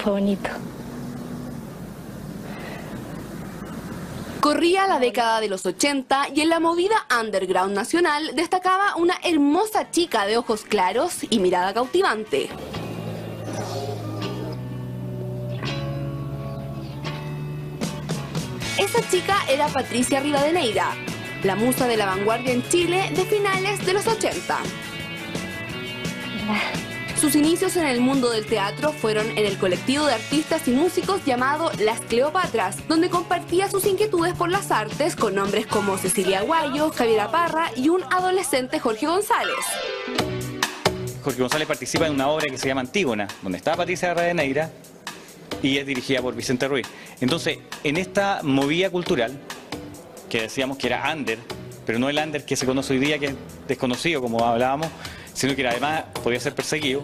fue bonito. Corría la década de los 80 y en la movida underground nacional destacaba una hermosa chica de ojos claros y mirada cautivante. Esa chica era Patricia Rivadeneira, la musa de la vanguardia en Chile de finales de los 80. Sus inicios en el mundo del teatro fueron en el colectivo de artistas y músicos llamado Las Cleopatras, donde compartía sus inquietudes por las artes con nombres como Cecilia Aguayo, Javiera Parra y un adolescente Jorge González. Jorge González participa en una obra que se llama Antígona, donde está Patricia Rivadeneira y es dirigida por Vicente Ruiz. Entonces, en esta movida cultural, que decíamos que era under, pero no el under que se conoce hoy día, que es desconocido, como hablábamos, sino que además podía ser perseguido,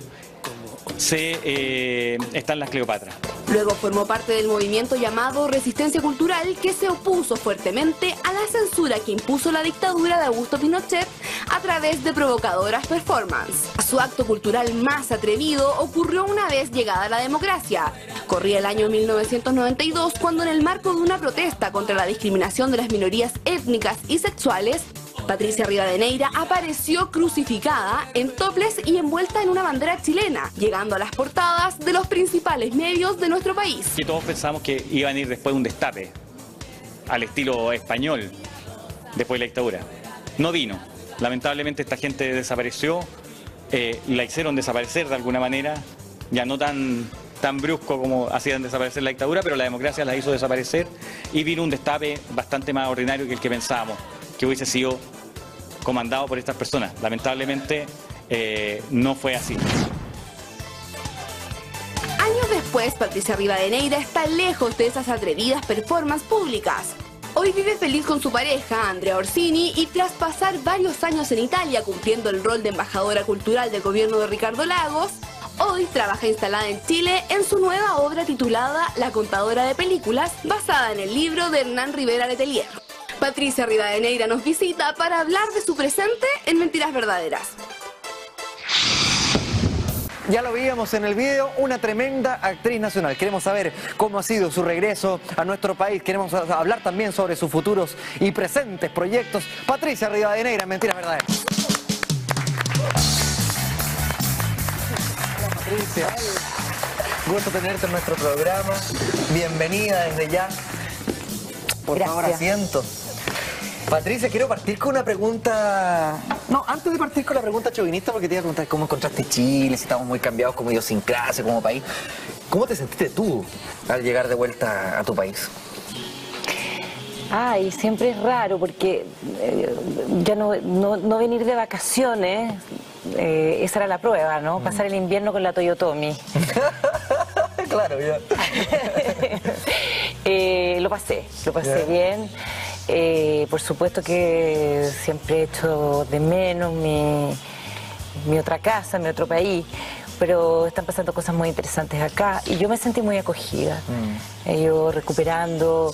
están las Cleopatras. Luego formó parte del movimiento llamado Resistencia Cultural, que se opuso fuertemente a la censura que impuso la dictadura de Augusto Pinochet a través de provocadoras performances. Su acto cultural más atrevido ocurrió una vez llegada la democracia. Corría el año 1992 cuando, en el marco de una protesta contra la discriminación de las minorías étnicas y sexuales, Patricia Rivadeneira apareció crucificada en toples y envuelta en una bandera chilena, llegando a las portadas de los principales medios de nuestro país. Y todos pensamos que iban a ir después de un destape, al estilo español, después de la dictadura. No vino. Lamentablemente esta gente desapareció, la hicieron desaparecer de alguna manera, ya no tan brusco como hacían desaparecer la dictadura, pero la democracia la hizo desaparecer y vino un destape bastante más ordinario que el que pensábamos, que hubiese sido comandado por estas personas. Lamentablemente no fue así. Años después, Patricia Rivadeneira está lejos de esas atrevidas performances públicas. Hoy vive feliz con su pareja, Andrea Orsini, y tras pasar varios años en Italia cumpliendo el rol de embajadora cultural del gobierno de Ricardo Lagos, hoy trabaja instalada en Chile en su nueva obra titulada La contadora de películas, basada en el libro de Hernán Rivera Letelier. Patricia Rivadeneira nos visita para hablar de su presente en Mentiras Verdaderas. Ya lo veíamos en el video, una tremenda actriz nacional. Queremos saber cómo ha sido su regreso a nuestro país. Queremos hablar también sobre sus futuros y presentes proyectos. Patricia Rivadeneira, Mentiras Verdaderas. Hola Patricia, gusto tenerte en nuestro programa. Bienvenida desde ya. Por favor, asiento. Patricia, quiero partir con una pregunta... No, antes de partir con la pregunta chauvinista, porque te iba a preguntar cómo encontraste Chile, si estamos muy cambiados como idiosincrasia, como país. ¿Cómo te sentiste tú al llegar de vuelta a tu país? Ay, siempre es raro porque ya no venir de vacaciones, esa era la prueba, ¿no? Pasar el invierno con la Toyotomi. Claro, ya. Lo pasé bien. Por supuesto que siempre he hecho de menos mi otra casa, mi otro país, pero están pasando cosas muy interesantes acá y yo me sentí muy acogida. Yo recuperando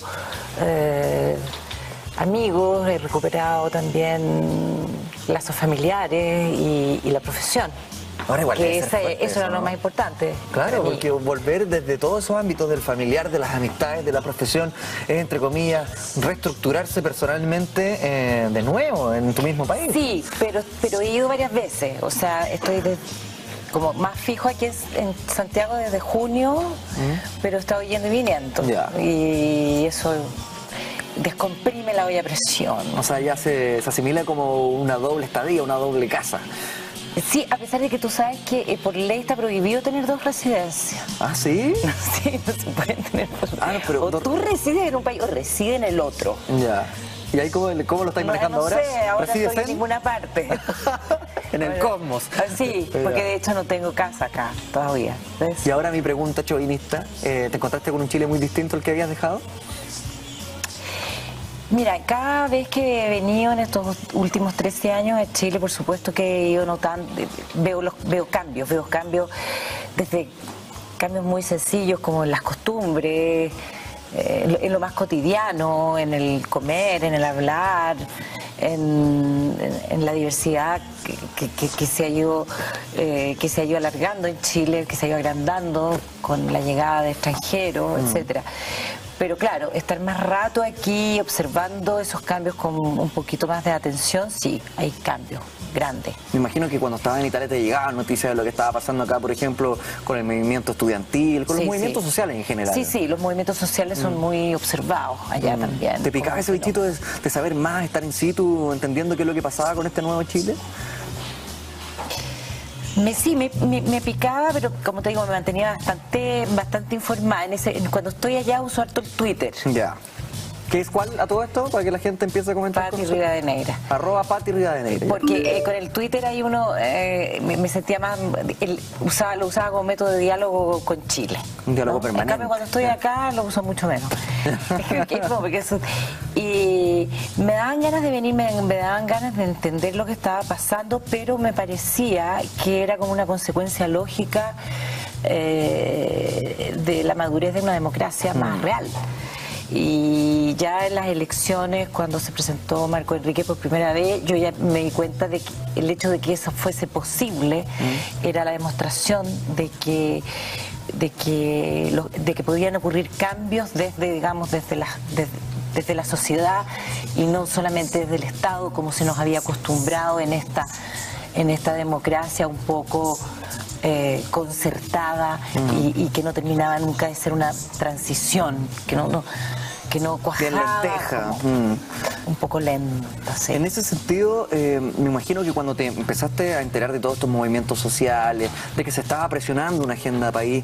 amigos, he recuperado también lazos familiares y la profesión. Ahora igual que eso eso, era ¿no? lo más importante. Claro, porque volver desde todos esos ámbitos del familiar, de las amistades, de la profesión, es, entre comillas, reestructurarse personalmente de nuevo en tu mismo país. Sí, pero he ido varias veces, o sea, estoy como más fijo aquí en Santiago desde junio, pero he estado yendo y viniendo. Ya. Y eso descomprime la olla a presión. O sea, ya se asimila como una doble estadía, una doble casa. Sí, a pesar de que tú sabes que por ley está prohibido tener dos residencias. ¿Ah, sí? Sí, no se pueden tener dos. Pero o tú resides en un país o resides en el otro. Ya. ¿Y ahí cómo lo estáis manejando ahora? No sé, ahora ¿Resides estoy en ninguna parte. En el cosmos. Sí, porque de hecho no tengo casa acá todavía. ¿Ves? Y ahora mi pregunta chauvinista, ¿te encontraste con un Chile muy distinto al que habías dejado? Mira, cada vez que he venido en estos últimos 13 años en Chile, por supuesto que he ido notando, veo cambios desde cambios muy sencillos como en las costumbres, en lo más cotidiano, en el comer, en el hablar, en la diversidad que se ha ido alargando en Chile, que se ha ido agrandando con la llegada de extranjeros, etcétera. Pero claro, estar más rato aquí observando esos cambios con un poquito más de atención, sí, hay cambios grandes. Me imagino que cuando estabas en Italia te llegaban noticias de lo que estaba pasando acá, por ejemplo, con el movimiento estudiantil, con los movimientos sociales en general. Sí, los movimientos sociales son muy observados allá también. ¿Te picaba ese bichito de saber más, estar in situ, entendiendo qué es lo que pasaba con este nuevo Chile? Sí, me picaba, pero como te digo, me mantenía bastante informada. Cuando estoy allá uso harto el Twitter. Ya. ¿Qué es cuál a todo esto? Para que la gente empiece a comentar. Pati Rivadeneira. @PatiRivadeneira. Porque con el Twitter ahí uno me sentía más, lo usaba como método de diálogo con Chile. Un diálogo permanente. En cambio, cuando estoy acá lo uso mucho menos. Y me daban ganas de venirme, me daban ganas de entender lo que estaba pasando, pero me parecía que era como una consecuencia lógica de la madurez de una democracia más real. Y ya en las elecciones, cuando se presentó Marco Enrique por primera vez, yo ya me di cuenta de que el hecho de que eso fuese posible era la demostración de que podían ocurrir cambios desde la sociedad y no solamente desde el Estado, como se nos había acostumbrado en esta democracia un poco concertada y que no terminaba nunca de ser una transición, que no cuajaba, de lenteja. Un poco lenta, sí. En ese sentido, me imagino que cuando te empezaste a enterar de todos estos movimientos sociales, de que se estaba presionando una agenda país,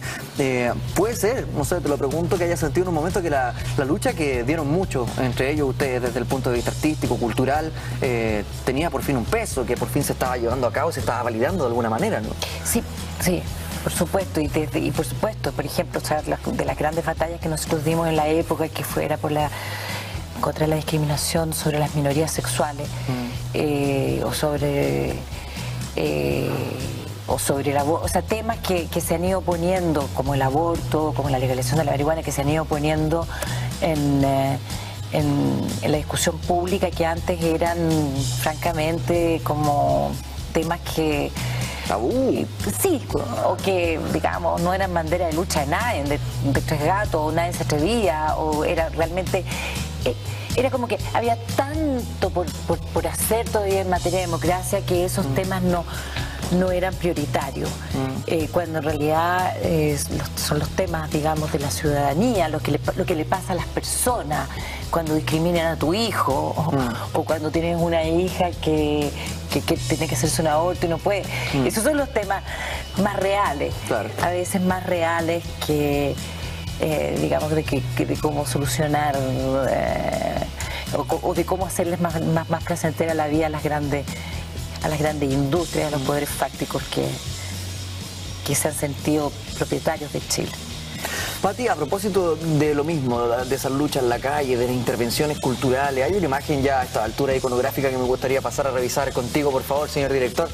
puede ser, no sé, te lo pregunto, que hayas sentido en un momento que la lucha que dieron muchos, entre ellos ustedes desde el punto de vista artístico, cultural, tenía por fin un peso, que por fin se estaba llevando a cabo, se estaba validando de alguna manera, ¿no? Sí. Por supuesto, y por supuesto, por ejemplo, o sea, de las grandes batallas que nosotros dimos en la época, que fuera contra la discriminación sobre las minorías sexuales, o sobre el aborto, o sea, temas que se han ido poniendo, como el aborto, como la legalización de la marihuana, que se han ido poniendo en la discusión pública, que antes eran, francamente, como temas que... tabú. Sí, o que, digamos, no eran bandera de lucha de nadie, de Tres Gatos, o nadie se atrevía, o era realmente... Era como que había tanto por hacer todavía en materia de democracia que esos temas no eran prioritarios, cuando en realidad son los temas, digamos, de la ciudadanía, lo que le pasa a las personas cuando discriminan a tu hijo, o cuando tienes una hija que tiene que hacerse un aborto y no puede. Esos son los temas más reales, claro. A veces más reales que, digamos, de cómo solucionar o de cómo hacerles más placentera la vida a las grandes industrias, a los poderes fácticos que se han sentido propietarios de Chile. Pati, a propósito de lo mismo, de esas luchas en la calle, de las intervenciones culturales, hay una imagen ya a esta altura iconográfica que me gustaría pasar a revisar contigo, por favor, señor director,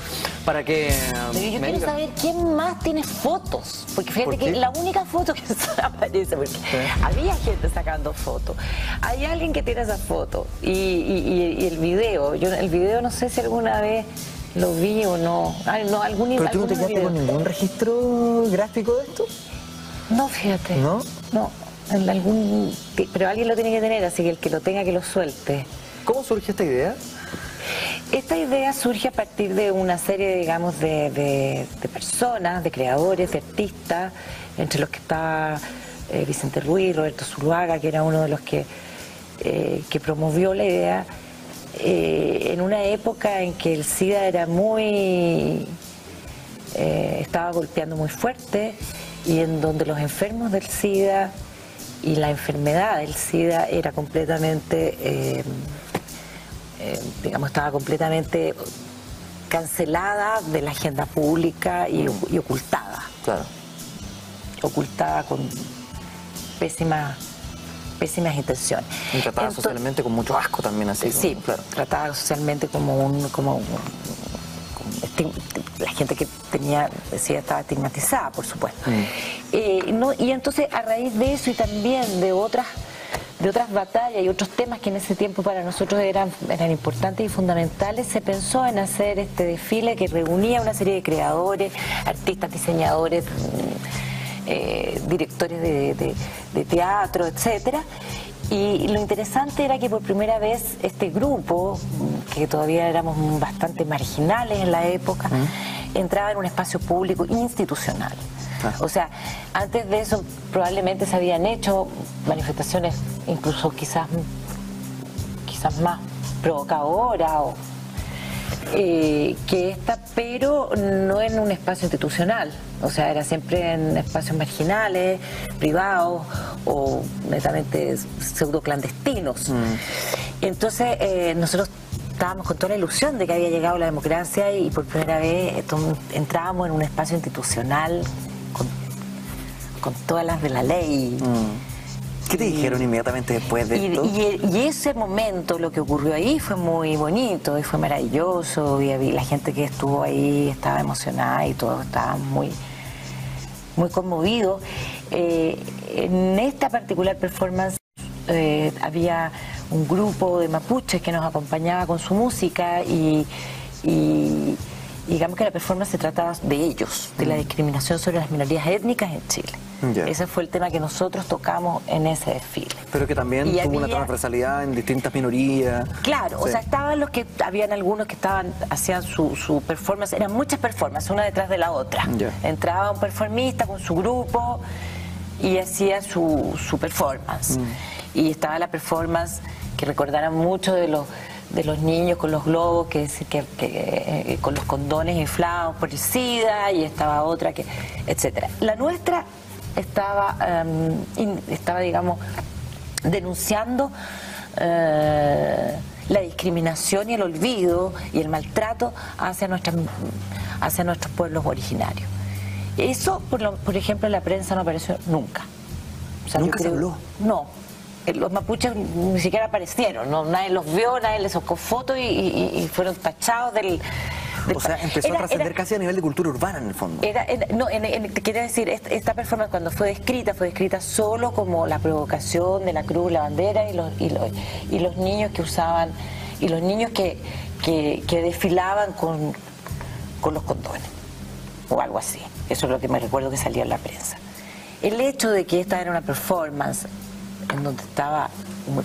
para que yo quiero saber quién más tiene fotos, porque fíjate que la única foto que aparece, porque había gente sacando fotos, hay alguien que tiene esa foto, y el video, el video no sé si alguna vez lo vi o no. ¿Pero tú no te quedaste con ningún registro gráfico de esto? No, fíjate. ¿No? No, pero alguien lo tiene que tener, así que el que lo tenga que lo suelte. ¿Cómo surge esta idea? Esta idea surge a partir de una serie, digamos, de personas, de creadores, de artistas, entre los que está Vicente Ruiz, Roberto Zuluaga, que era uno de los que promovió la idea, en una época en que el SIDA era estaba golpeando muy fuerte, y en donde los enfermos del SIDA y la enfermedad del SIDA era completamente, digamos, estaba completamente cancelada de la agenda pública y ocultada. Claro. Ocultada con pésimas intenciones. Y tratada socialmente con mucho asco también, así. Sí, claro. Tratada socialmente la gente que tenía SIDA estaba estigmatizada, por supuesto. Y entonces, a raíz de eso y también de otras otras batallas y otros temas que en ese tiempo para nosotros eran importantes y fundamentales, se pensó en hacer este desfile que reunía una serie de creadores, artistas, diseñadores, directores de teatro, etcétera. Y lo interesante era que por primera vez este grupo, que todavía éramos bastante marginales en la época, entraba en un espacio público institucional. O sea, antes de eso probablemente se habían hecho manifestaciones incluso quizás más provocadoras que esta, pero no en un espacio institucional. O sea, era siempre en espacios marginales, privados o netamente pseudo-clandestinos. Entonces, nosotros estábamos con toda la ilusión de que había llegado la democracia y por primera vez entrábamos en un espacio institucional con todas las de la ley. ¿Qué te dijeron inmediatamente después de esto? Y ese momento, lo que ocurrió ahí fue muy bonito y fue maravilloso, y la gente que estuvo ahí estaba emocionada y todos estaban muy conmovidos. En esta particular performance había un grupo de mapuches que nos acompañaba con su música y digamos que la performance se trataba de ellos, de la discriminación sobre las minorías étnicas en Chile. Ese fue el tema que nosotros tocamos en ese desfile. Pero que también tuvo una transversalidad en distintas minorías. Claro, o sea, estaban habían algunos que hacían su performance, eran muchas performances, una detrás de la otra. Entraba un performista con su grupo y hacía su performance. Y estaba la performance que recordaran mucho de los niños con los globos, con los condones inflados por el SIDA, y estaba otra etcétera. La nuestra estaba digamos, denunciando la discriminación y el olvido y el maltrato hacia nuestros pueblos originarios. Eso, por ejemplo, en la prensa no apareció nunca. O sea, ¿Nunca se habló? No. Los mapuches ni siquiera aparecieron, ¿no? Nadie los vio, nadie les sacó fotos y fueron tachados del... O sea, empezó a trascender casi a nivel de cultura urbana en el fondo. Quiero decir, esta performance cuando fue descrita solo como la provocación de la cruz, la bandera y los niños que usaban, y los niños que desfilaban con los condones, o algo así. Eso es lo que me recuerdo que salía en la prensa. El hecho de que esta era una performance en donde estaba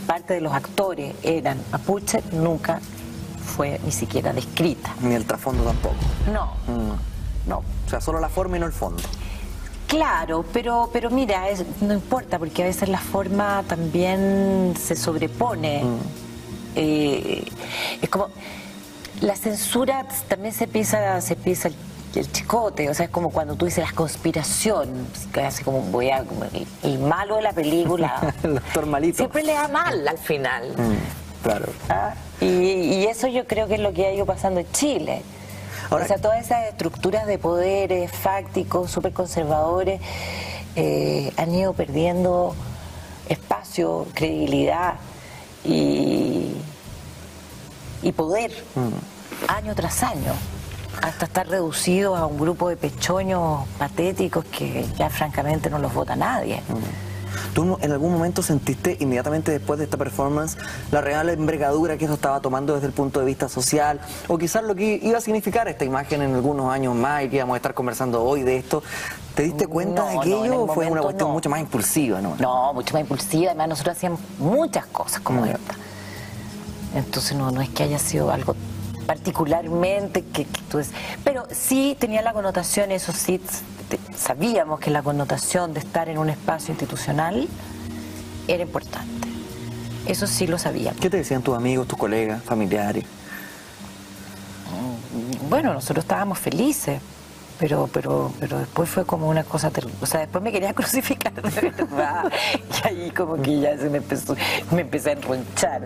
parte de los actores eran mapuches, nunca fue ni siquiera descrita. Ni el trasfondo tampoco. No, no. O sea, solo la forma y no el fondo. Claro, pero mira, no importa, porque a veces la forma también se sobrepone. Es como, la censura también se pisa el chicote, o sea, es como cuando tú dices la conspiración, así como el malo de la película. El doctor malito. Siempre le da mal al final. Claro. Y eso yo creo que es lo que ha ido pasando en Chile. Ahora, o sea, todas esas estructuras de poderes fácticos, súper conservadores, han ido perdiendo espacio, credibilidad y poder, año tras año, hasta estar reducidos a un grupo de pechoños patéticos que ya francamente no los vota nadie. ¿Tú en algún momento sentiste inmediatamente después de esta performance la real envergadura que eso estaba tomando desde el punto de vista social? O quizás lo que iba a significar esta imagen en algunos años más, y que íbamos a estar conversando hoy de esto. ¿Te diste cuenta de aquello o fue una cuestión mucho más impulsiva? No, mucho más impulsiva. Además, nosotros hacíamos muchas cosas como esta. Entonces no es que haya sido algo particularmente que tú... Pero sí tenía la connotación, eso sí, sabíamos que la connotación de estar en un espacio institucional era importante. Eso sí lo sabíamos. ¿Qué te decían tus amigos, tus colegas, familiares? Bueno, nosotros estábamos felices, pero después fue como una cosa terrible. O sea, después me quería crucificar, de verdad. Y ahí como que ya me empecé a enronchar.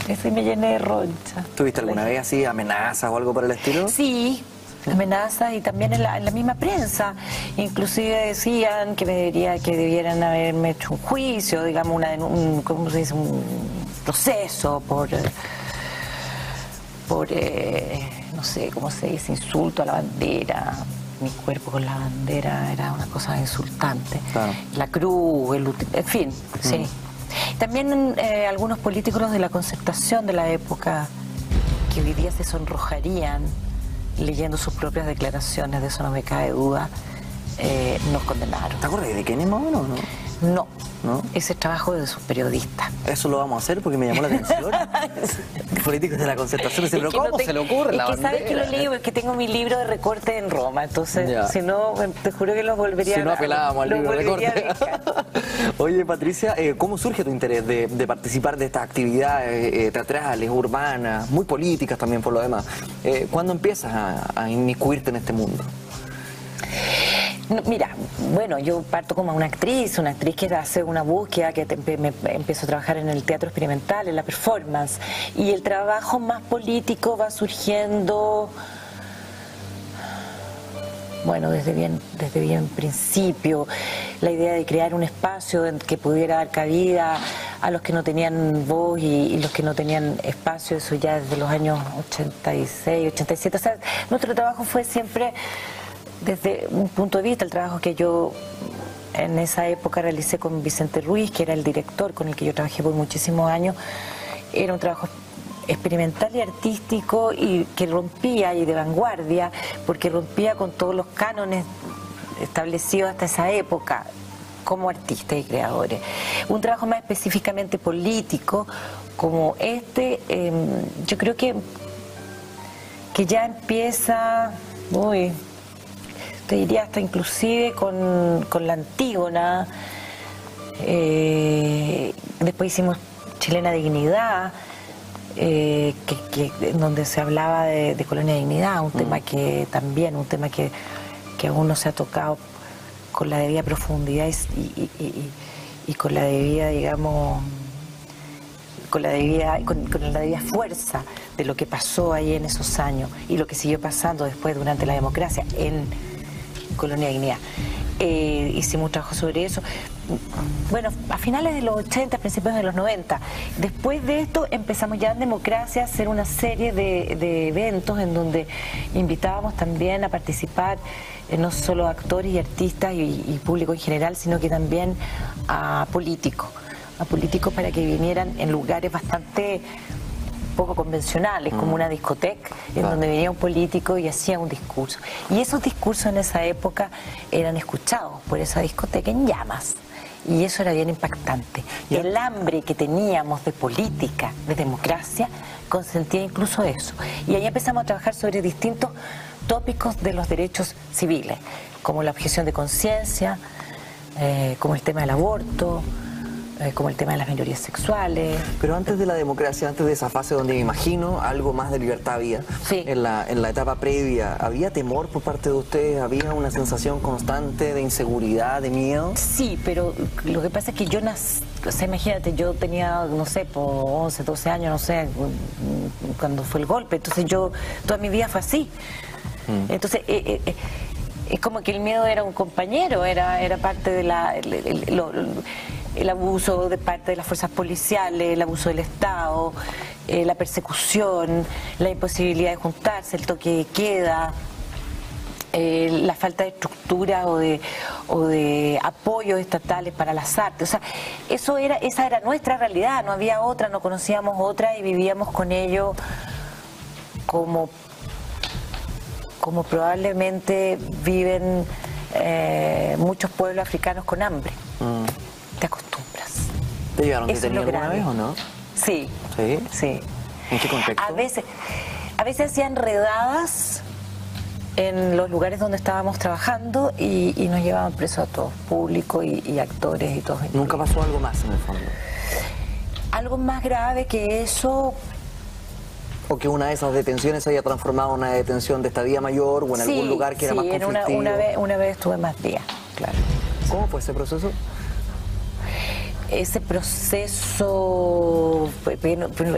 Eso, y me llené de roncha. ¿Tuviste alguna vez así amenazas o algo por el estilo? Sí, amenazas, y también en la misma prensa. Inclusive decían que debieran haberme hecho un juicio, digamos, ¿cómo se dice? Un proceso por no sé cómo se dice, insulto a la bandera. Mi cuerpo con la bandera era una cosa insultante. Claro. La cruz, en fin, sí. También algunos políticos de la Concertación de la época, que hoy día se sonrojarían leyendo sus propias declaraciones, de eso no me cabe duda, nos condenaron. ¿Te acuerdas de quién más o menos, no? No, ¿no? Ese trabajo de sus periodistas. Eso lo vamos a hacer porque me llamó la atención. Políticos de la Concertación dicen, pero ¿cómo se le ocurre la bandera? ¿Sabes que lo leí? Porque tengo mi libro de recorte en Roma, entonces si no, te juro que lo volvería a... Si no apelábamos al libro de recorte. Oye, Patricia, ¿cómo surge tu interés de participar de estas actividades teatrales, urbanas, muy políticas también por lo demás? ¿Cuándo empiezas a inmiscuirte en este mundo? No, mira, bueno, yo parto como una actriz que hace una búsqueda, que empiezo a trabajar en el teatro experimental, en la performance, y el trabajo más político va surgiendo, bueno, desde bien principio, la idea de crear un espacio en que pudiera dar cabida a los que no tenían voz y los que no tenían espacio, eso ya desde los años 86, 87, o sea, nuestro trabajo fue siempre... Desde un punto de vista, el trabajo que yo en esa época realicé con Vicente Ruiz, que era el director con el que yo trabajé por muchísimos años, era un trabajo experimental y artístico y que rompía, y de vanguardia, porque rompía con todos los cánones establecidos hasta esa época como artistas y creadores. Un trabajo más específicamente político como este, yo creo que ya empieza... te diría hasta inclusive con la Antígona, después hicimos Chilena Dignidad, en donde se hablaba de Colonia Dignidad, un tema que también, que aún no se ha tocado con la debida profundidad y con la debida, digamos, con la debida fuerza de lo que pasó ahí en esos años y lo que siguió pasando después durante la democracia en Colonia Dignidad. Hicimos un trabajo sobre eso. Bueno, a finales de los 80, principios de los 90. Después de esto empezamos ya en Democracia a hacer una serie de eventos en donde invitábamos también a participar no solo actores y artistas y público en general, sino que también a políticos para que vinieran en lugares bastante poco convencionales, como una discoteca, en donde venía un político y hacía un discurso. Y esos discursos en esa época eran escuchados por esa discoteca en llamas. Y eso era bien impactante. Y el hambre que teníamos de política, de democracia, consentía incluso eso. Y ahí empezamos a trabajar sobre distintos tópicos de los derechos civiles, como la objeción de conciencia, como el tema del aborto, como el tema de las minorías sexuales. Pero antes de la democracia, antes de esa fase donde me imagino algo más de libertad había, sí. en la etapa previa, ¿había temor por parte de ustedes? ¿Había una sensación constante de inseguridad, de miedo? Sí, pero lo que pasa es que yo nací, o sea, imagínate, yo tenía, no sé, por 11, 12 años, no sé, cuando fue el golpe, entonces yo, toda mi vida fue así. Entonces, es como que el miedo era un compañero, era parte de el abuso de parte de las fuerzas policiales, el abuso del Estado, la persecución, la imposibilidad de juntarse, el toque de queda, la falta de estructura o de apoyos estatales para las artes. O sea, esa era nuestra realidad, no había otra, no conocíamos otra y vivíamos con ello como probablemente viven muchos pueblos africanos con hambre. Te acostumbras. ¿Te llegaron detenidos alguna vez o no? Sí. ¿Sí? Sí. ¿En qué contexto? A veces hacían redadas en los lugares donde estábamos trabajando y nos llevaban presos a todos, público y actores y todos. ¿Nunca pasó algo más en el fondo? Algo más grave que eso... ¿O que una de esas detenciones se haya transformado en una detención de estadía mayor o en algún lugar que era más conflictivo? Una vez estuve más días, claro. ¿Cómo fue ese proceso? Ese proceso,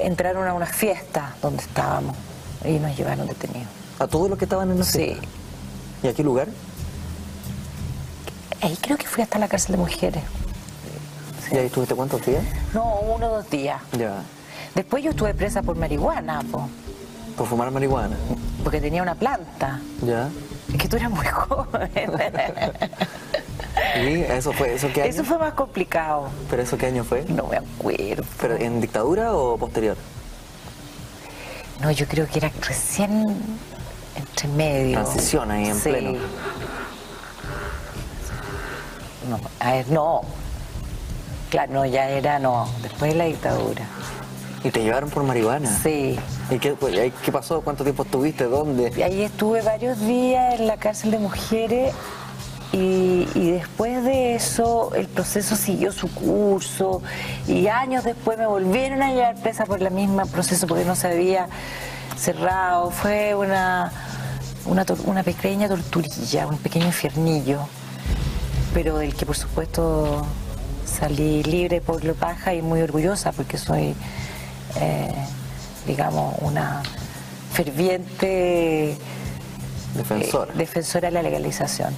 entraron a una fiesta donde estábamos y nos llevaron detenidos. ¿A todos los que estaban en la fiesta? Sí. ¿Y a qué lugar? Ahí creo que fui hasta la cárcel de mujeres. Sí. ¿Y ahí estuviste cuántos días? No, 1 o 2 días. Ya. Después yo estuve presa por marihuana, ¿Por fumar marihuana? Porque tenía una planta. Ya. Es que tú eras muy joven. Sí, ¿eso qué año? Eso fue más complicado. ¿Pero eso qué año fue? No me acuerdo. ¿Pero en dictadura o posterior? No, yo creo que era recién entre medio. Transición ahí en pleno. No, a ver, no. Claro, no, ya era, no, después de la dictadura. ¿Y te llevaron por marihuana? Sí. ¿Y qué pasó? ¿Cuánto tiempo estuviste? ¿Dónde? Ahí estuve varios días en la cárcel de mujeres y después de eso el proceso siguió su curso y años después me volvieron a llevar presa por el mismo proceso porque no se había cerrado. Fue una pequeña torturilla, un pequeño infiernillo, pero del que por supuesto salí libre por lo paja y muy orgullosa porque soy, digamos, una ferviente defensora de la legalización.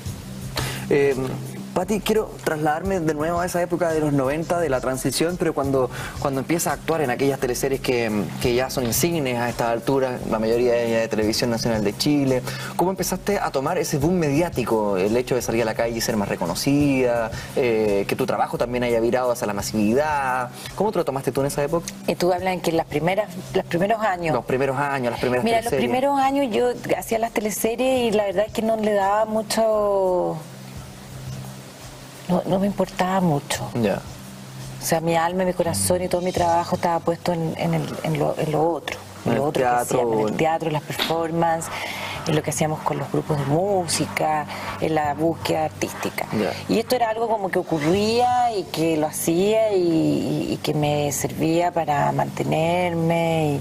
Pati, quiero trasladarme de nuevo a esa época de los 90, de la transición, pero cuando empiezas a actuar en aquellas teleseries que ya son insignes a esta altura, la mayoría de ellas de Televisión Nacional de Chile, ¿cómo empezaste a tomar ese boom mediático, el hecho de salir a la calle y ser más reconocida, que tu trabajo también haya virado hacia la masividad? ¿Cómo te lo tomaste tú en esa época? Y tú hablas en que los primeros años. Los primeros años, las primeras Mira, teleseries. los primeros años yo hacía las teleseries y la verdad es que no le daba mucho... No me importaba mucho. Ya. O sea, mi alma, mi corazón y todo mi trabajo estaba puesto en lo otro. En lo otro que hacíamos, en el teatro, en las performances, en lo que hacíamos con los grupos de música, en la búsqueda artística. Yeah. Y esto era algo como que ocurría y que lo hacía y que me servía para mantenerme,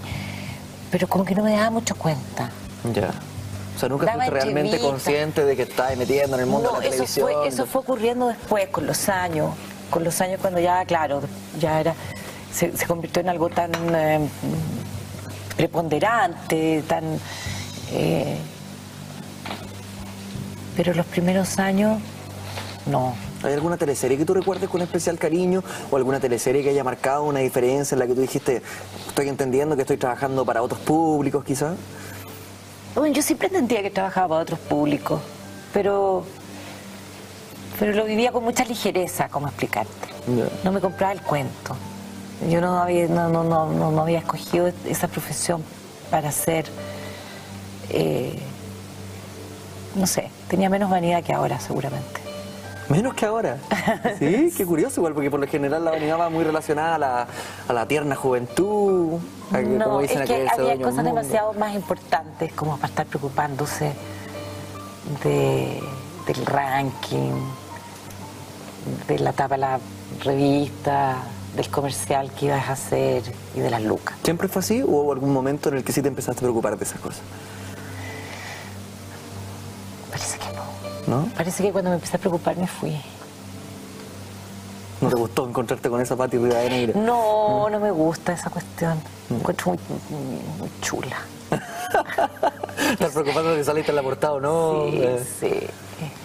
pero como que no me daba mucho cuenta. Ya. O sea, nunca Daba fuiste realmente entrevistas. consciente de que estabas metiendo en el mundo de la televisión. Eso fue ocurriendo después, con los años cuando ya, claro, ya era, se convirtió en algo tan preponderante, tan... pero los primeros años, no. ¿Hay alguna teleserie que tú recuerdes con especial cariño o alguna teleserie que haya marcado una diferencia en la que tú dijiste, estoy entendiendo que estoy trabajando para otros públicos quizás? Bueno, yo siempre entendía que trabajaba para otros públicos, pero lo vivía con mucha ligereza, como explicarte. Yeah. No me compraba el cuento. Yo no había escogido esa profesión para ser, no sé, tenía menos vanidad que ahora seguramente. Menos que ahora. Sí, qué curioso igual, porque por lo general la vanidad va muy relacionada a la tierna juventud. No, es que había cosas mundo. demasiado más importantes como para estar preocupándose del ranking, de la tapa de la revista, del comercial que ibas a hacer y de las lucas. ¿Siempre fue así o hubo algún momento en el que sí te empezaste a preocupar de esas cosas? Parece que no. ¿No? Parece que cuando me empecé a preocupar me fui. ¿No te gustó encontrarte con esa Pati Rivadeneira? No, no me gusta esa cuestión. Me encuentro muy chula. ¿Estás preocupado de que saliste en la portada o no? Sí.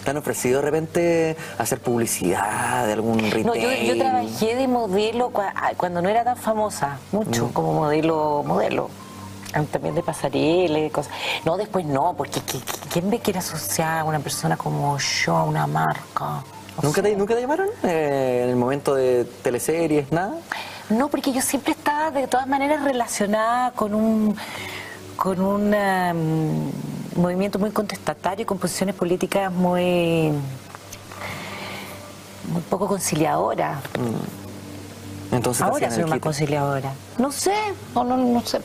¿Te han ofrecido de repente hacer publicidad de algún retail? No, yo trabajé de modelo cuando no era tan famosa, mucho, como modelo. También de pasarela y cosas. No, después no, porque ¿quién me quiere asociar a una persona como yo, a una marca? ¿Nunca te llamaron en el momento de teleseries, nada? No, porque yo siempre estaba de todas maneras relacionada con un movimiento muy contestatario y con posiciones políticas muy poco conciliadoras. Entonces ahora soy más conciliadora. No sé, no sé,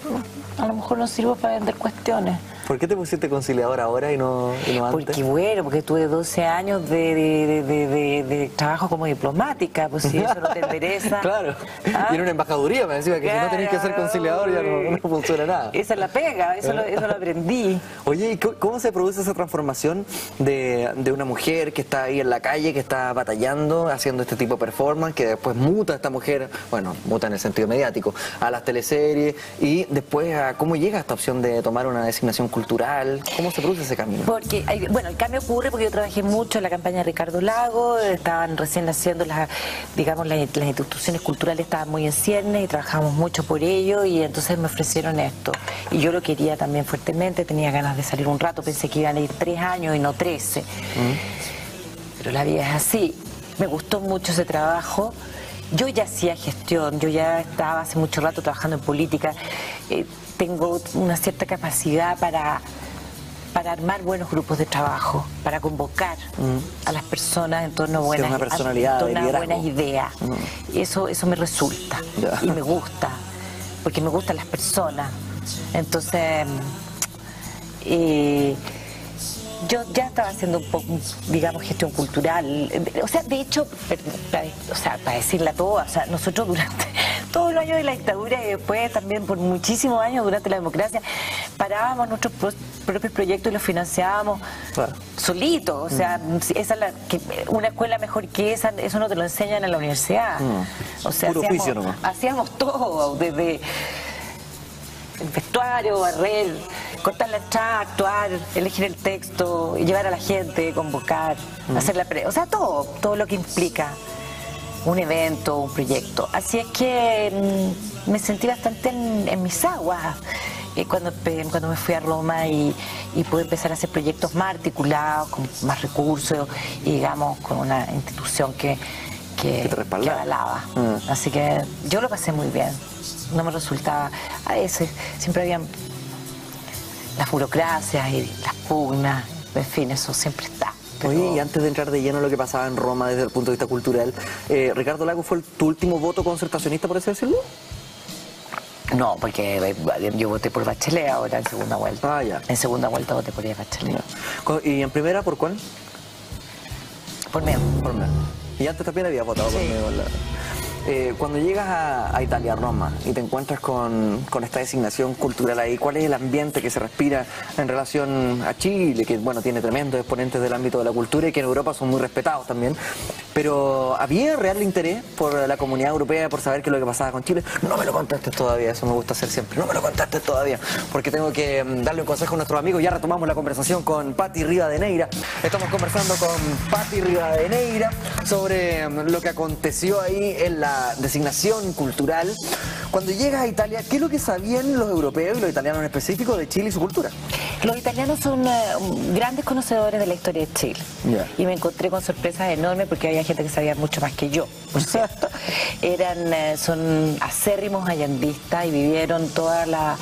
a lo mejor no sirvo para vender cuestiones. ¿Por qué te pusiste conciliadora ahora y no antes? Porque tuve 12 años de trabajo como diplomática, pues si eso no te interesa. Claro, ¿Ah? y en una embajaduría me decía que si no tenés que ser conciliador ya no funciona nada. Esa es la pega, eso lo aprendí. Oye, ¿y cómo se produce esa transformación de una mujer que está ahí en la calle, que está batallando, haciendo este tipo de performance, que después muta a esta mujer, bueno, muta en el sentido mediático, a las teleseries, y después a cómo llega esta opción de tomar una designación cultural? ¿Cómo se produce ese camino? Porque, el cambio ocurre porque yo trabajé mucho en la campaña de Ricardo Lago, estaban recién naciendo las instituciones culturales estaban muy en ciernes y trabajamos mucho por ello y entonces me ofrecieron esto. Y yo lo quería también fuertemente, tenía ganas de salir un rato, pensé que iban a ir 3 años y no 13. Pero la vida es así. me gustó mucho ese trabajo. Yo ya hacía gestión, yo ya estaba hace mucho rato trabajando en política, tengo una cierta capacidad para armar buenos grupos de trabajo, para convocar a las personas en torno a buenas, buenas ideas. Eso me resulta y me gusta, porque me gustan las personas. Entonces, yo ya estaba haciendo un poco, digamos, gestión cultural. O sea, de hecho, para decirla toda, o sea, nosotros durante todos los años de la dictadura y después también por muchísimos años durante la democracia, parábamos nuestros propios proyectos y los financiábamos solitos. O sea, esa es una escuela mejor que esa, eso no te lo enseñan en la universidad. O sea, hacíamos todo, desde el vestuario, barrer, cortar la entrada, actuar, elegir el texto, llevar a la gente, convocar, hacer la o sea, todo lo que implica un evento, un proyecto. Así es que me sentí bastante en mis aguas cuando me fui a Roma y pude empezar a hacer proyectos más articulados, con más recursos y, digamos, con una institución que avalaba. Así que yo lo pasé muy bien. No me resultaba, a veces siempre habían las burocracias y las pugnas, en fin, eso siempre está. Pero... Oye, y antes de entrar de lleno en lo que pasaba en Roma desde el punto de vista cultural, ¿Ricardo Lagos fue tu último voto concertacionista, por así decirlo? No, porque yo voté por Bachelet ahora en segunda vuelta. Ah, ya. En segunda vuelta voté por Bachelet. Ya. ¿Y en primera por cuál? Por Meo. Por Meo. Y antes también había votado por Meo. Cuando llegas a Italia, a Roma, y te encuentras con esta designación cultural ahí, ¿cuál es el ambiente que se respira en relación a Chile, que bueno, tiene tremendos exponentes del ámbito de la cultura y que en Europa son muy respetados también? Pero ¿había real interés por la comunidad europea por saber qué es lo que pasaba con Chile? No me lo contaste todavía, eso me gusta hacer siempre, no me lo contaste todavía, porque tengo que darle un consejo a nuestros amigos. Ya retomamos la conversación con Patti Rivadeneira. Estamos conversando con Patti Rivadeneira sobre lo que aconteció ahí en la designación cultural. Cuando llegas a Italia, ¿qué es lo que sabían los europeos y los italianos en específico de Chile y su cultura? Los italianos son grandes conocedores de la historia de Chile. Y me encontré con sorpresas enormes porque había gente que sabía mucho más que yo, por cierto. Son acérrimos allandistas y vivieron toda la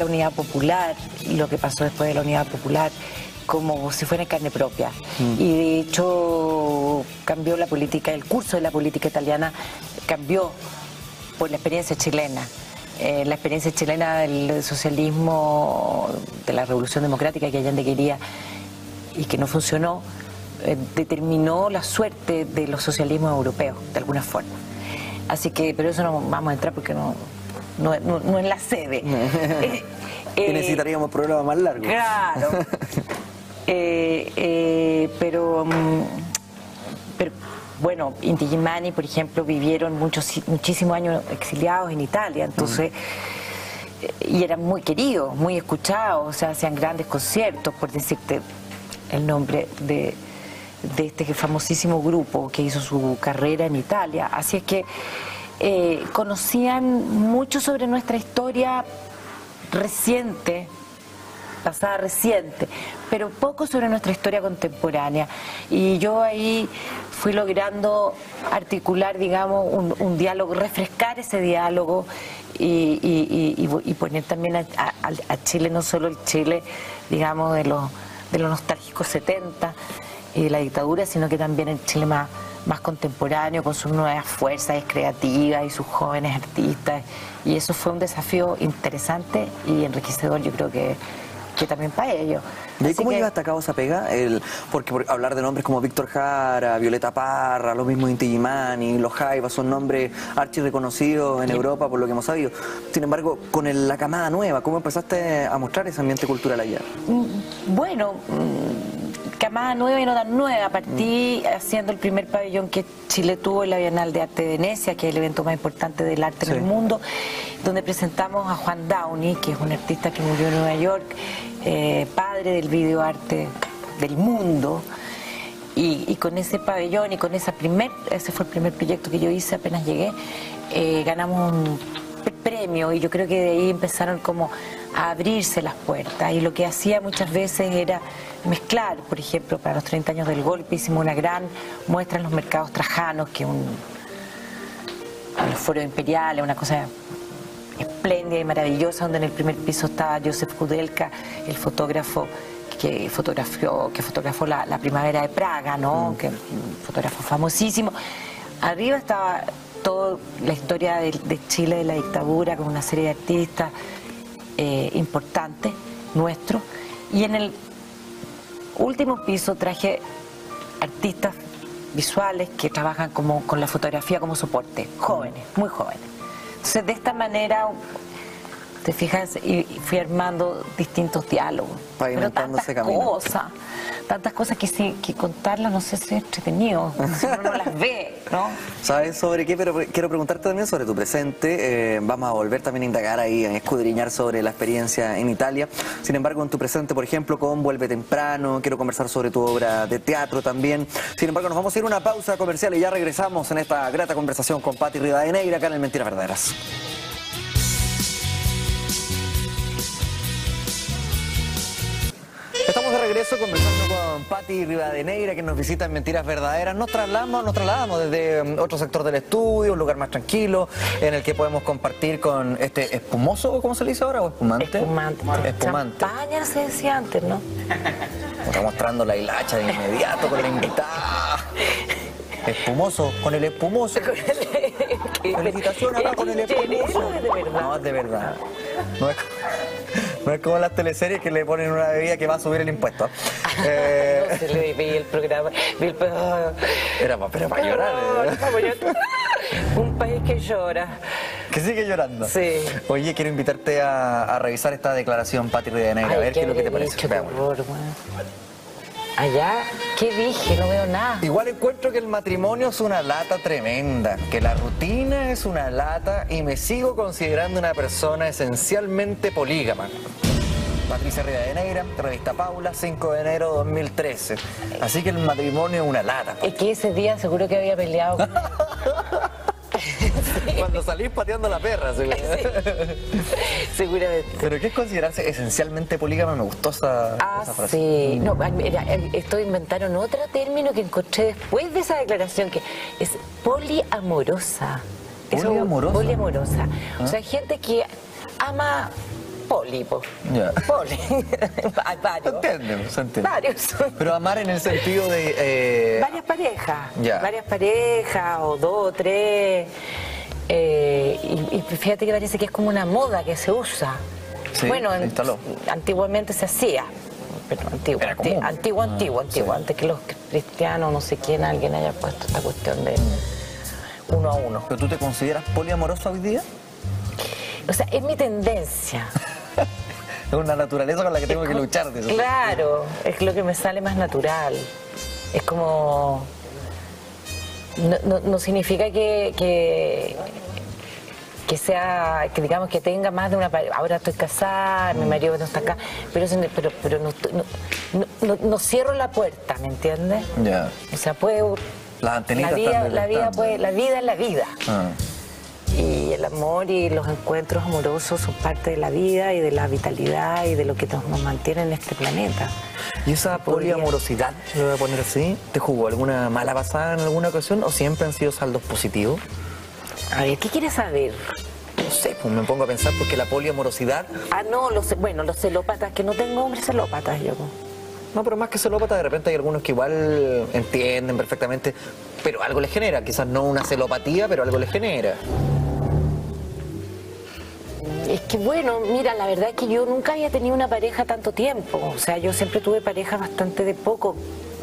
unidad popular, lo que pasó después de la unidad popular, como si fuera en carne propia. Y de hecho cambió la política, el curso de la política italiana cambió por la experiencia chilena. La experiencia chilena del socialismo, de la revolución democrática que Allende quería y que no funcionó, determinó la suerte de los socialismos europeos, de alguna forma. Así que, pero eso no vamos a entrar porque no es la sede. Y necesitaríamos programas más largos. Claro. Pero bueno, Inti Illimani, por ejemplo, vivieron muchísimos años exiliados en Italia, entonces, y eran muy queridos, muy escuchados, o sea, hacían grandes conciertos, por decirte el nombre de este famosísimo grupo que hizo su carrera en Italia. Así es que conocían mucho sobre nuestra historia reciente, pasada reciente, pero poco sobre nuestra historia contemporánea. Y yo ahí fui logrando articular, digamos, un diálogo, refrescar ese diálogo y poner también a Chile, no solo el Chile, digamos, de los nostálgicos 70 y de la dictadura, sino que también el Chile más contemporáneo, con sus nuevas fuerzas creativas y sus jóvenes artistas. Y eso fue un desafío interesante y enriquecedor, yo creo que también para ellos. ¿Y cómo llevaste a cabo esa pega? Porque por hablar de nombres como Víctor Jara, Violeta Parra, lo mismo Inti Illimani, Los Jaivas, son nombres archirreconocidos en Europa por lo que hemos sabido. Sin embargo, con la camada nueva, ¿cómo empezaste a mostrar ese ambiente cultural allá? Bueno, camada nueva y no tan nueva. Partí haciendo el primer pabellón que Chile tuvo en la Bienal de Arte de Venecia, que es el evento más importante del arte en el mundo, donde presentamos a Juan Downey, que es un artista que murió en Nueva York, padre del videoarte del mundo, y con ese pabellón y con ese fue el primer proyecto que yo hice apenas llegué, ganamos un premio, y yo creo que de ahí empezaron como a abrirse las puertas, y lo que hacía muchas veces era mezclar. Por ejemplo, para los 30 años del golpe hicimos una gran muestra en los mercados trajanos, que en los foros imperiales, una cosa espléndida y maravillosa, donde en el primer piso estaba Joseph Kudelka, el fotógrafo que fotografó la primavera de Praga, ¿no? Que es un fotógrafo famosísimo. Arriba estaba toda la historia de Chile, de la dictadura, con una serie de artistas importantes nuestros, y en el último piso traje artistas visuales que trabajan con la fotografía como soporte, jóvenes, muy jóvenes. Entonces, de esta manera, te fijas, y fui armando distintos diálogos. Pero tantas cosas que contarlas, no sé si es entretenido, si uno no las ve, ¿no? ¿Sabes sobre qué? Pero quiero preguntarte también sobre tu presente. Vamos a volver también a indagar ahí, a escudriñar sobre la experiencia en Italia. Sin embargo, en tu presente, por ejemplo, con Vuelve Temprano, quiero conversar sobre tu obra de teatro también. Sin embargo, nos vamos a ir a una pausa comercial y ya regresamos en esta grata conversación con Patti Rivadeneira acá en el Mentiras Verdaderas. Estamos de regreso conversando con Patti Rivadeneira, que nos visita en Mentiras Verdaderas. Nos trasladamos desde otro sector del estudio, un lugar más tranquilo, en el que podemos compartir con este espumoso, ¿cómo se le dice ahora? ¿O espumante? Espumante. Champaña se decía antes, ¿no? Está mostrando la hilacha de inmediato con la invitada. Espumoso, con el espumoso. Felicitación acá con el espumoso. ¿Es de verdad? No, es de verdad. No es como las teleseries que le ponen una bebida que va a subir el impuesto. No se le vi el programa. Era para llorar. Un país que llora. Que sigue llorando. Sí. Oye, quiero invitarte a revisar esta declaración, Patti Rivadeneira, a ver qué es lo que te parece. Allá, ¿qué dije? No veo nada. Igual encuentro que el matrimonio es una lata tremenda, que la rutina es una lata y me sigo considerando una persona esencialmente polígama. Patricia Rivadeneira, revista Paula, 5 de enero de 2013. Así que el matrimonio es una lata. Es que ese día seguro que había peleado con... Cuando salís pateando la perra, seguramente. Seguramente. ¿Pero qué es considerarse esencialmente polígama? Me gustó esa frase. Sí. No, mira, esto inventaron otro término que encontré después de esa declaración, que es poliamorosa. ¿Poliamorosa? Poliamorosa. O sea, gente que ama pólipo. Ya. Poli. Hay varios. Se entiende. Varios. Pero amar en el sentido de... Varias parejas. Ya. Varias parejas, o 2 o 3. Y fíjate que parece que es como una moda que se usa. Sí, bueno, se instaló. Antiguamente se hacía. Pero antiguo. Antes que los cristianos, no sé quién, alguien haya puesto esta cuestión de 1 a 1. ¿Pero tú te consideras poliamoroso hoy día? O sea, es mi tendencia. Es una naturaleza con la que tengo que luchar. Claro, es lo que me sale más natural. Es como... No significa que sea, que digamos que tenga más de una pareja. Ahora estoy casada, mi marido no está acá, pero no cierro la puerta, ¿me entiendes? Ya. O sea, puede... Las antenitas la vida es la vida. Ah. Y el amor y los encuentros amorosos son parte de la vida y de la vitalidad y de lo que nos mantiene en este planeta. ¿Y esa poliamorosidad, lo voy a poner así, te jugó alguna mala pasada en alguna ocasión o siempre han sido saldos positivos? A ver, ¿qué quieres saber? No sé, pues me pongo a pensar porque la poliamorosidad... No, los celópatas, que no tengo hombres celópatas yo. No, pero más que celópata, de repente hay algunos que igual entienden perfectamente, pero algo les genera, quizás no una celopatía, pero algo les genera. Es que bueno, mira, la verdad es que yo nunca había tenido una pareja tanto tiempo. O sea, yo siempre tuve parejas bastante de poco,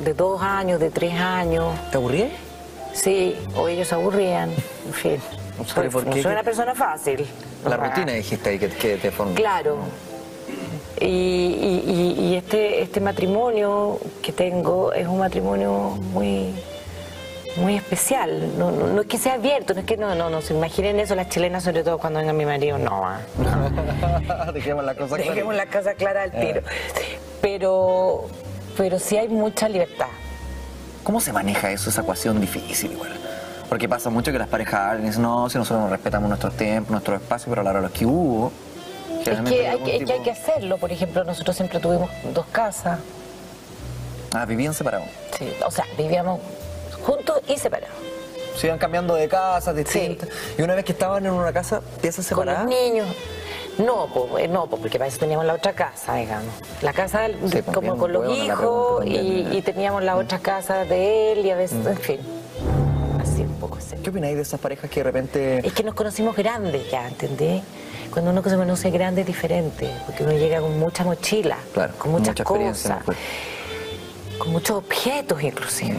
de 2 años, de 3 años. ¿Te aburrías? Sí, o ellos se aburrían, en fin. No soy una persona fácil. La rutina dijiste ahí que te formó. Claro. Y este matrimonio que tengo es un matrimonio muy especial. No es que sea abierto, no es que no se imaginen eso las chilenas, sobre todo cuando venga mi marido, no. Dejemos la cosa clara. Dejemos la cosa clara al tiro. Pero sí hay mucha libertad. ¿Cómo se maneja eso, esa ecuación difícil igual? Porque pasa mucho que las parejas hablan y dicen, no, si nosotros nos respetamos nuestros tiempos, nuestros espacios, pero a la hora de los que hubo, Generalmente Es que hay que hacerlo. Por ejemplo, nosotros siempre tuvimos 2 casas. Ah, vivían separados. Sí, o sea, vivíamos juntos y separados. Se iban cambiando de casas distintas. Sí. Y una vez que estaban en una casa, ¿piezas Con separadas? los niños. No, porque para eso teníamos la otra casa, digamos. La casa Sí, como bien, con los buena la hijos pregunta también. y teníamos la otra casa de él y a veces, en fin. Así un poco así. ¿Qué opináis de esas parejas que de repente... Es que nos conocimos grandes ya, ¿entendés? Cuando uno se conoce grande es diferente, porque uno llega con mucha mochila, Claro, con muchas mucha experiencia, cosas, con muchos objetos inclusive,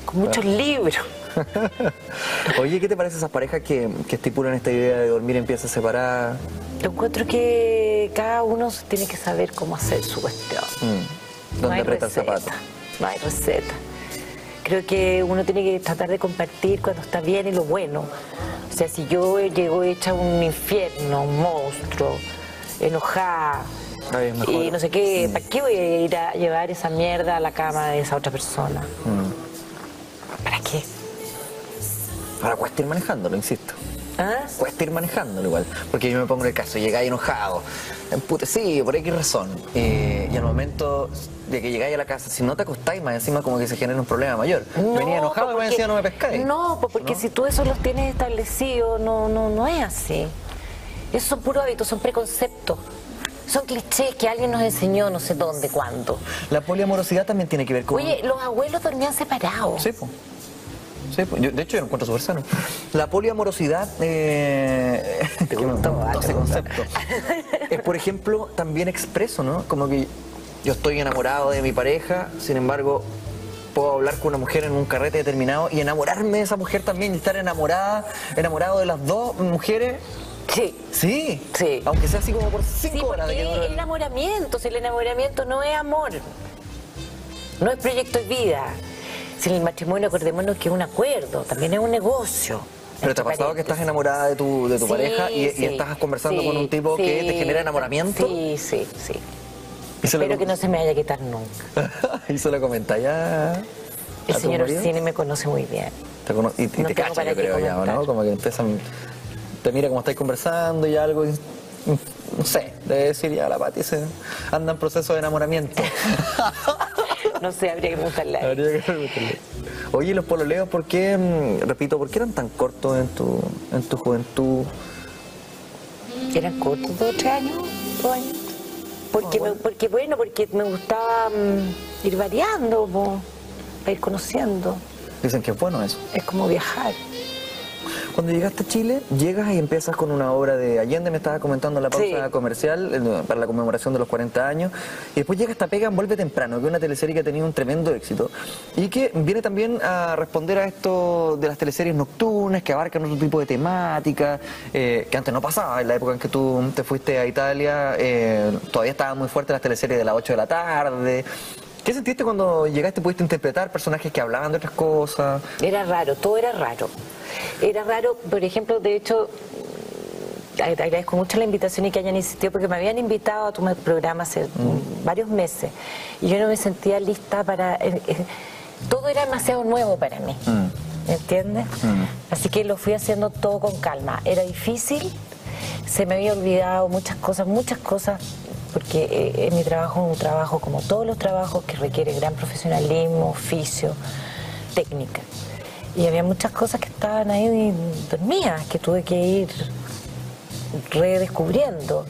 con muchos libros. Oye, ¿qué te parece esas parejas que estipulan esta idea de dormir en piezas separadas? Yo encuentro que cada uno tiene que saber cómo hacer su cuestión. ¿Dónde aprieta el zapato? No hay receta. Creo que uno tiene que tratar de compartir cuando está bien y lo bueno. O sea, si yo llego hecha un infierno, un monstruo, enojada Ay, es mejor. y no sé qué, ¿para qué voy a ir a llevar esa mierda a la cama de esa otra persona? ¿Para qué? Ahora cuesta ir manejándolo, insisto. ¿Ah? Cuesta ir manejándolo igual. Porque yo me pongo en el caso, llegáis enojado, emputecido, por X razón. Y al momento de que llegáis a la casa, si no te acostáis más encima, como que se genera un problema mayor. Venía enojado y me decía no me pescáis. No, porque si tú eso los tienes establecidos, no es así. Esos son puros hábitos, son preconceptos. Son clichés que alguien nos enseñó no sé dónde, cuándo. La poliamorosidad también tiene que ver con... Oye, los abuelos dormían separados. Sí, pues. Sí, pues. De hecho, yo lo encuentro súper sano. La poliamorosidad, Te gustó, ese concepto, es, por ejemplo, también expreso, ¿no? Como que yo estoy enamorado de mi pareja, sin embargo, puedo hablar con una mujer en un carrete determinado y enamorarme de esa mujer también y estar enamorado de las dos mujeres. Sí. Sí. Sí. Aunque sea así como por 5 Sí, horas. porque el enamoramiento, si el enamoramiento no es amor, no es proyecto de vida. Si en el matrimonio, acordémonos que es un acuerdo, también es un negocio. Pero ¿te ha pasado que estás enamorada de tu Sí, pareja y sí, estás conversando sí, con un tipo sí, que te genera enamoramiento? Sí. ¿Y se Espero lo- que no se me vaya a quitar nunca. y se lo comentáis ya. El a tu señor marido? Orsini me conoce muy bien. Te y No te tengo cacha, para yo qué creo ya, ¿o comentar. ¿no? Como que empiezan, te mira como estáis conversando y algo, y, no sé, debe decir ya la Pati se anda en proceso de enamoramiento. No sé, habría que preguntarle a él. Habría que preguntarle. Oye, los pololeos, ¿por qué, repito, por qué eran tan cortos en tu juventud? ¿Eran cortos, 2 o 3 años? 2 años. Porque me gustaba ir variando, para ir conociendo. Dicen que es bueno eso. Es como viajar. Cuando llegaste a Chile, llegas y empiezas con una obra de Allende, me estabas comentando en la pausa Sí. comercial, para la conmemoración de los 40 años, y después llega esta pega en Vuelve Temprano, que es una teleserie que ha tenido un tremendo éxito, y que viene también a responder a esto de las teleseries nocturnas, que abarcan otro tipo de temática, que antes no pasaba, en la época en que tú te fuiste a Italia, todavía estaban muy fuertes las teleseries de las 8 de la tarde. ¿Qué sentiste cuando llegaste y pudiste interpretar personajes que hablaban de otras cosas? Era raro, todo era raro. Era raro, por ejemplo, de hecho, agradezco mucho la invitación y que hayan insistido, porque me habían invitado a tu programa hace varios meses y yo no me sentía lista para... todo era demasiado nuevo para mí, ¿entiendes? Así que lo fui haciendo todo con calma. Era difícil, se me había olvidado muchas cosas, porque mi trabajo es un trabajo como todos los trabajos que requiere gran profesionalismo, oficio, técnica. Y había muchas cosas que estaban ahí dormidas, que tuve que ir redescubriendo.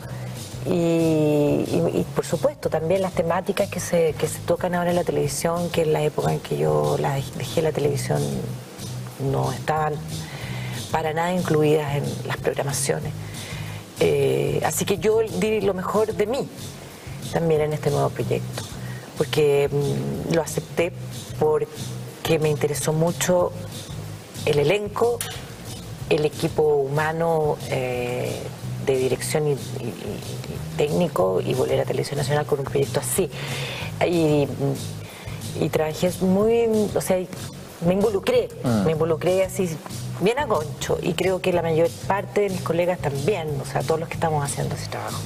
Y por supuesto también las temáticas que se tocan ahora en la televisión, que en la época en que yo dejé la televisión no estaban para nada incluidas en las programaciones. Así que yo di lo mejor de mí también en este nuevo proyecto, porque lo acepté porque me interesó mucho el elenco, el equipo humano de dirección y técnico, y volver a Televisión Nacional con un proyecto así. Y trabajé muy, o sea, me involucré así bien a concho, y creo que la mayor parte de mis colegas también, o sea, todos los que estamos haciendo ese trabajo.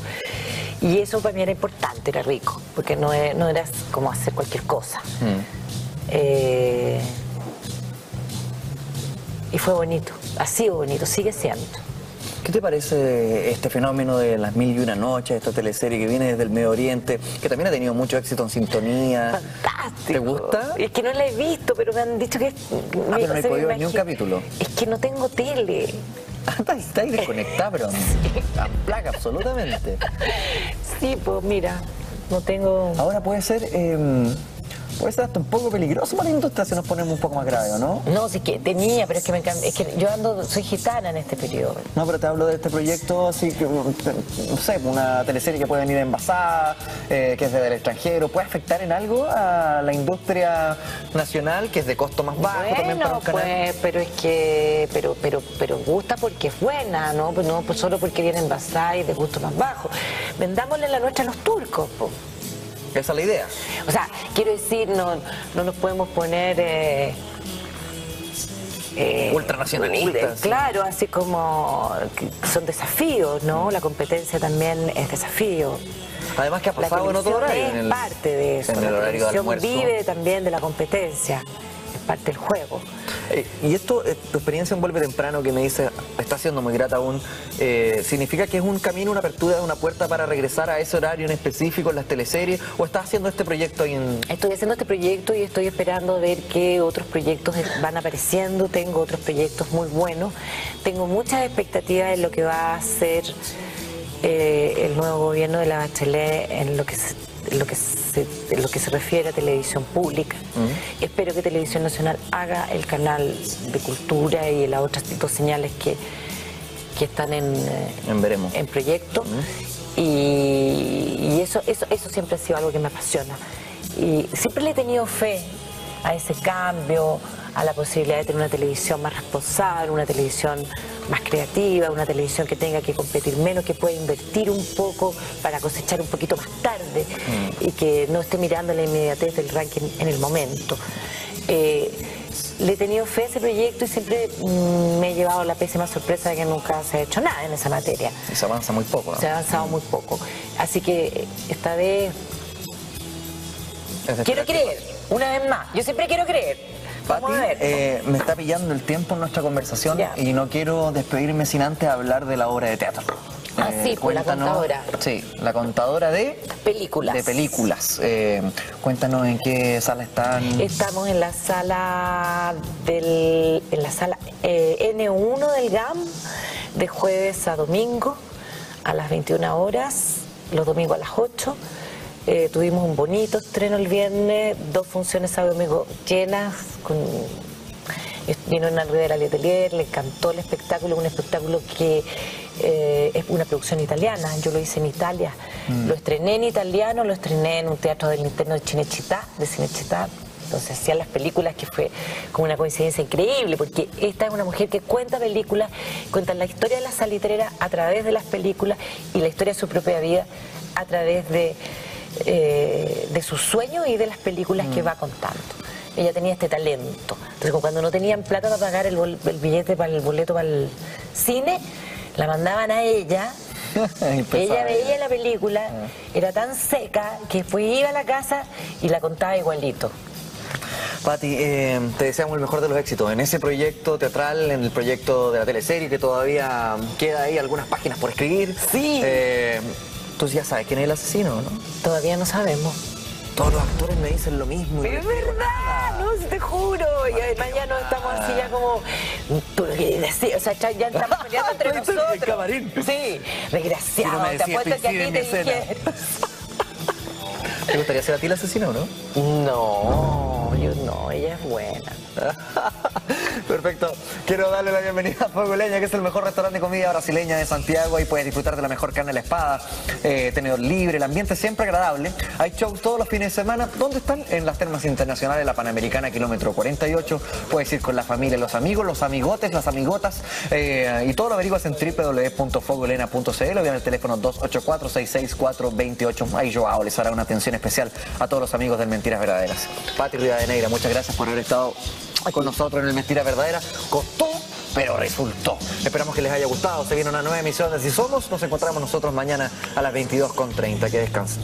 Y eso para mí era importante, era rico, porque no era como hacer cualquier cosa. Y fue bonito, ha sido bonito, sigue siendo. ¿Qué te parece este fenómeno de las 1001 noches, esta teleserie que viene desde el Medio Oriente, que también ha tenido mucho éxito en sintonía? Fantástico. ¿Te gusta? Es que no la he visto, pero me han dicho que es... Pero no he podido ver ni un capítulo. Es que no tengo tele. Está ahí desconectada, pero a placa, absolutamente. Sí, pues mira, no tengo... Ahora puede ser hasta un poco peligroso para la industria si nos ponemos un poco más grave, ¿o no? No, sí que tenía, pero es que me encanta. Es que yo soy gitana en este periodo. No, pero te hablo de este proyecto, así que, no sé, una teleserie que puede venir envasada, que es desde el extranjero, ¿puede afectar en algo a la industria nacional, que es de costo más bajo también para un canal? Pues, pero es que, pero gusta porque es buena, ¿no? Pues no pues solo porque viene envasada y de gusto más bajo. Vendámosle la nuestra a los turcos, po. Esa es la idea. O sea, quiero decir, no nos podemos poner... ultranacionalistas. Claro, así como que son desafíos, ¿no? La competencia también es desafío. Además que ha pasado en otro horario. Es parte de eso. En el horario de almuerzo. Vive también de la competencia. Es parte del juego. Y esto, tu experiencia en Vuelve Temprano, que me dice, está siendo muy grata aún, ¿significa que es un camino, una apertura, una puerta para regresar a ese horario en específico en las teleseries? ¿O estás haciendo este proyecto ahí en...? Estoy haciendo este proyecto y estoy esperando ver qué otros proyectos van apareciendo. Tengo otros proyectos muy buenos. Tengo muchas expectativas en lo que va a hacer el nuevo gobierno de la Bachelet en lo que se refiere a televisión pública. Espero que Televisión Nacional haga el canal de cultura y las otras dos señales que están en proyecto. Y eso siempre ha sido algo que me apasiona. Y siempre le he tenido fe a ese cambio, a la posibilidad de tener una televisión más responsable, una televisión más creativa, una televisión que tenga que competir menos, que pueda invertir un poco para cosechar un poquito más tarde y que no esté mirando la inmediatez del ranking en el momento. Le he tenido fe a ese proyecto y siempre me he llevado la pésima sorpresa de que nunca se ha hecho nada en esa materia. Y se avanza muy poco, ¿no? Se ha avanzado muy poco. Así que esta vez quiero creer, una vez más. Yo siempre quiero creer. Vamos a ver. Me está pillando el tiempo en nuestra conversación y no quiero despedirme sin antes hablar de la obra de teatro. Sí, pues la contadora. Sí, la contadora de películas. De películas. Cuéntanos en qué sala están. Estamos en la sala N1 del GAM, de jueves a domingo a las 21 horas, los domingos a las 8. Tuvimos un bonito estreno el viernes, 2 funciones sábado y domingo llenas. Vino Hernán Rivera Letelier, le encantó el espectáculo, un espectáculo que es una producción italiana. Yo lo hice en Italia, lo estrené en italiano, lo estrené en un teatro del interno de Cinecittà. Entonces hacían las películas, que fue como una coincidencia increíble, porque esta es una mujer que cuenta películas, cuenta la historia de la salitrera a través de las películas y la historia de su propia vida a través de sus sueños y de las películas que va contando. Ella tenía este talento. Entonces, cuando no tenían plata para pagar el billete para el boleto para el cine, la mandaban a ella. Ella veía la película, era tan seca que después iba a la casa y la contaba igualito. Pati, te deseamos el mejor de los éxitos en ese proyecto teatral, en el proyecto de la teleserie, que todavía queda ahí algunas páginas por escribir. Sí. Tú ya sabes quién es el asesino, ¿no? Todavía no sabemos. Todos los actores me dicen lo mismo. Pero es verdad, no, te juro. Y además ya no estamos así ya como... Tú lo que decías, o sea, ya estamos peleando entre nosotros. El camarín. Sí, desgraciado, te apuesto que a ti te dijeron. ¿Te gustaría ser a ti el asesino, no? No, yo no, ella es buena. Perfecto. Quiero darle la bienvenida a Fuego Leña, que es el mejor restaurante de comida brasileña de Santiago. Ahí puedes disfrutar de la mejor carne a la espada, tenedor libre, el ambiente siempre agradable. Hay shows todos los fines de semana. ¿Dónde están? En las Termas Internacionales, la Panamericana, kilómetro 48. Puedes ir con la familia, los amigos, los amigotes, las amigotas. Y todo lo averiguas en www.fuegolena.cl o bien el teléfono 284-664-28. Ahí Joao les hará una atención especial a todos los amigos del Mentiras Verdaderas. Pati Rivadeneira, muchas gracias por haber estado con nosotros en el Mentiras Verdaderas. Costó, pero resultó. Esperamos que les haya gustado. Se viene una nueva emisión de Si Somos. Nos encontramos nosotros mañana a las 22:30. Que descansen.